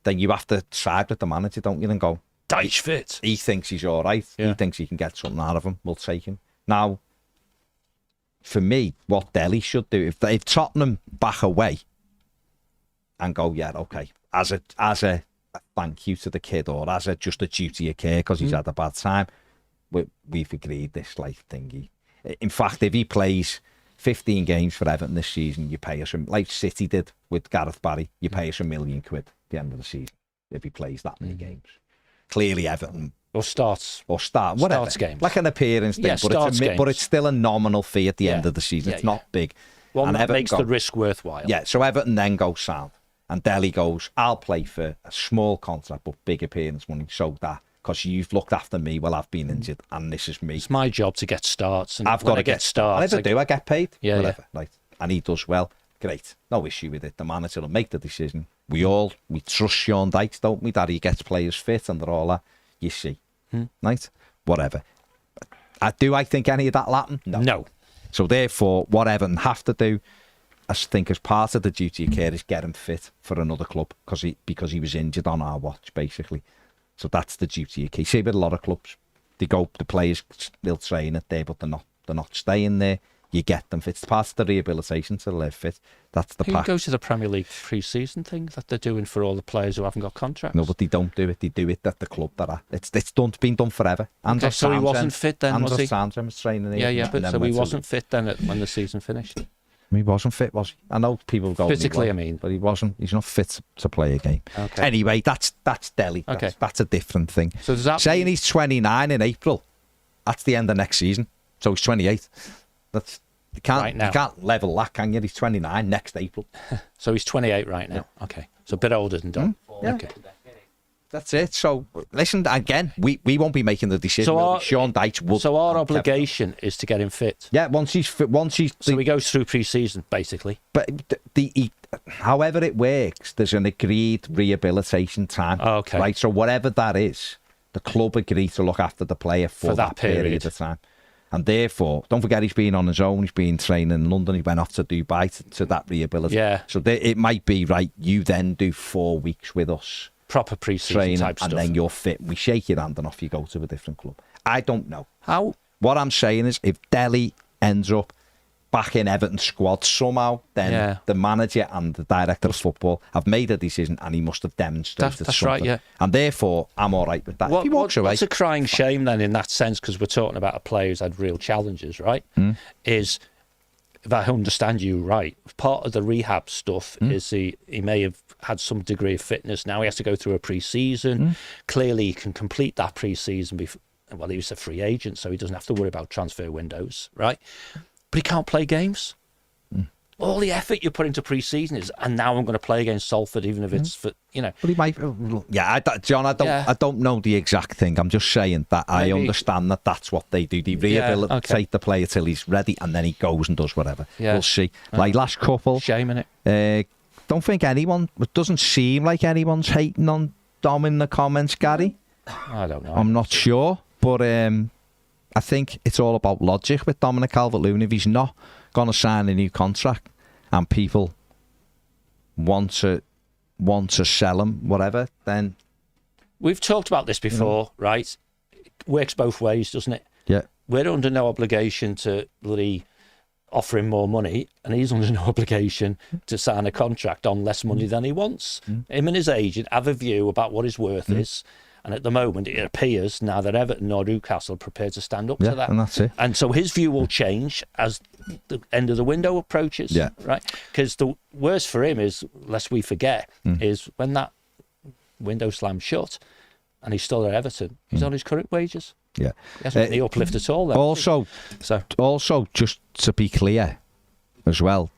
Then you have to side with the manager, don't you? And go, Dyche fit. He thinks he's all right. Yeah. He thinks he can get something out of him. We'll take him. Now, for me, what Dele should do, if Tottenham back away and go, yeah, okay, as a thank you to the kid, or as just a duty of care because he's had a bad time, we've agreed this like thingy. In fact, if he plays 15 games for Everton this season, you pay us, like City did with Gareth Barry, you pay us £1 million at the end of the season if he plays that many games. Clearly Everton starts whatever games, like an appearance thing, but it's still a nominal fee at the end of the season. It's not big. Well, and that makes the risk worthwhile. Yeah, so Everton then goes sound, and Dele goes, I'll play for a small contract but big appearance money, so that because you've looked after me while I've been injured, and this is me. It's my job to get starts, and I've got to get starts. I get paid. Yeah, whatever. Yeah. Right, and he does well. Great, no issue with it. The manager will make the decision. We trust Sean Dyche, don't we? That he gets players fit and all that. You see, right? Whatever. Do I think any of that will happen? No. So therefore, what Everton have to do, I think, as part of the duty of care, is get him fit for another club because he was injured on our watch, basically. So that's the duty of care. See, with a lot of clubs, the players still train it there, but they're not staying there. you get them fit. It's part of the rehabilitation to live fit. That's the You pack. go to the Premier League pre-season thing that they're doing for all the players who haven't got contracts. No, but they don't do it. They do it at the club that are. It's been done forever. Okay, so he wasn't fit then, was he? Andros was training here. Yeah, but so he wasn't fit then when the season finished? He wasn't fit, was he? I know people go physically, I mean, but he wasn't. He's not fit to play a game. Okay. Anyway, that's Dele. Okay. That's a different thing. So does that saying he's 29 in April? That's the end of next season. So he's 28. That's you can't level that, can you? He's 29 next April. So he's 28 right now. Yeah. Okay, so a bit older than Dom. Yeah. Okay. That's it. So listen, again, we won't be making the decision. So Sean Dyche would. So our obligation is to get him fit. Yeah, once he's fit, so he goes through pre-season basically. But however it works, there's an agreed rehabilitation time. Oh, okay. Right. So whatever that is, the club agreed to look after the player for that period of time. And therefore, don't forget he's been on his own. He's been training in London. He went off to Dubai to that rehabilitation. Yeah. So it might be right. You then do 4 weeks with us. Proper pre-season type stuff. And then you're fit. We shake your hand and off you go to a different club. I don't know. How? What I'm saying is if Dele ends up back in Everton squad somehow, then the manager and the director of football have made a decision and he must have demonstrated that's something. Right, yeah. And therefore, I'm all right with that. If he walks away. What's a crying shame then in that sense, because we're talking about a player who's had real challenges, right? Is, if I understand you right, part of the rehab stuff is he may have had some degree of fitness. Now he has to go through a pre-season. Clearly he can complete that pre-season before. Well, he was a free agent, so he doesn't have to worry about transfer windows, right? But he can't play games. All the effort you put into pre-season is, and now I'm going to play against Salford, even if it's for, But he might. Yeah, John, I don't know the exact thing. I'm just saying that I understand that that's what they do. They rehabilitate the player till he's ready, and then he goes and does whatever. Yeah. We'll see. Like last couple. Shame in it. Don't think anyone. It doesn't seem like anyone's hating on Dom in the comments, Gary. I don't know. I'm not sure, but I think it's all about logic with Dominic Calvert-Lewin. If he's not going to sign a new contract and people want to sell him, whatever, then... We've talked about this before, right? It works both ways, doesn't it? Yeah. We're under no obligation to bloody offer him more money, and he's under no obligation to sign a contract on less money than he wants. Him and his agent have a view about what his worth is. And at the moment, it appears now that Everton or Newcastle are prepared to stand up to that. And that's it. And so his view will change as the end of the window approaches. Yeah. Right? Because the worst for him is, lest we forget, is when that window slams shut and he's still at Everton, he's on his current wages. Yeah. He hasn't any uplift at all. Then, also, just to be clear as well,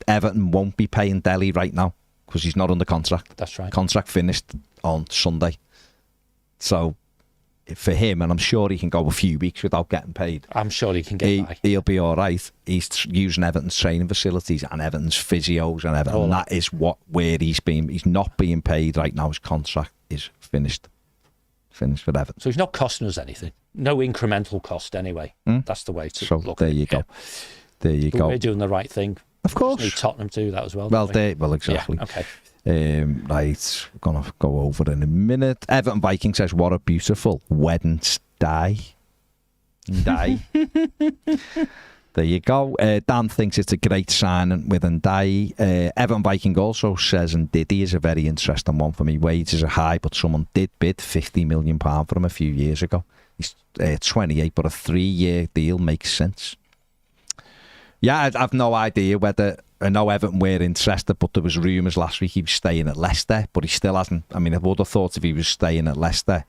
Everton won't be paying Dele right now because he's not under contract. That's right. Contract finished on Sunday. So for him, and I'm sure he can go a few weeks without getting paid. I'm sure he can get by. He'll be all right. He's using Everton's training facilities and Everton's physios and Everton. And that is where he's been. He's not being paid right now. His contract is finished. Finished with Everton. So he's not costing us anything. No incremental cost anyway. That's the way to look at it. There you go. There you go. We're doing the right thing. Of course. Need Tottenham to do that as well. Well, exactly. Yeah, okay. Right, we're going to go over in a minute. Everton Viking says, what a beautiful Wednesday. Ndiaye. There you go. Dan thinks it's a great signing with Ndiaye. Everton Viking also says, and Diddy is a very interesting one for me. Wages are high, but someone did bid £50 million for him a few years ago. He's 28, but a 3-year deal makes sense. Yeah, I've no idea whether... I know Everton were interested, but there was rumours last week he was staying at Leicester, but he still hasn't. I mean, I would have thought if he was staying at Leicester,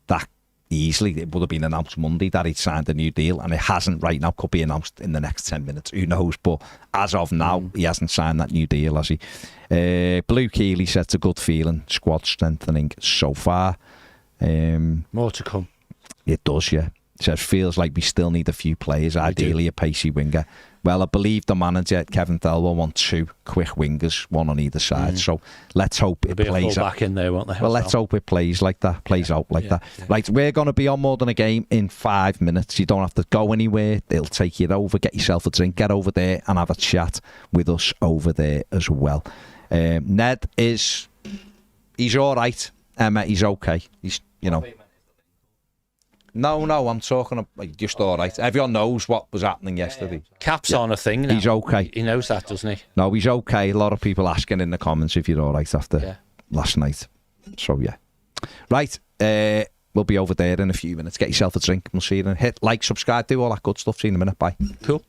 that easily, it would have been announced Monday that he'd signed a new deal, and it hasn't right now. Could be announced in the next 10 minutes. Who knows? But as of now, he hasn't signed that new deal, has he? Blue Keeley said it's a good feeling. Squad strengthening so far. More to come. It does, yeah. Says feels like we still need a few players, ideally a pacey winger. Well, I believe the manager, Kevin Thelwell, wants 2 quick wingers, one on either side. So let's hope it plays out. Back in there, won't they? Well, let's hope it plays like that, out like that. Yeah. Right, we're going to be on More Than a Game in 5 minutes. You don't have to go anywhere. It'll take you over. Get yourself a drink. Get over there and have a chat with us over there as well. Ned he's all right. Emma, he's okay. He's, No, I'm talking about just all right. Everyone knows what was happening yesterday. Cap's on a thing now. He's okay. He knows that, doesn't he? No, he's okay. A lot of people asking in the comments if you're all right after last night. So, yeah. Right. We'll be over there in a few minutes. Get yourself a drink. We'll see you then. Hit like, subscribe, do all that good stuff. See you in a minute. Bye. Cool.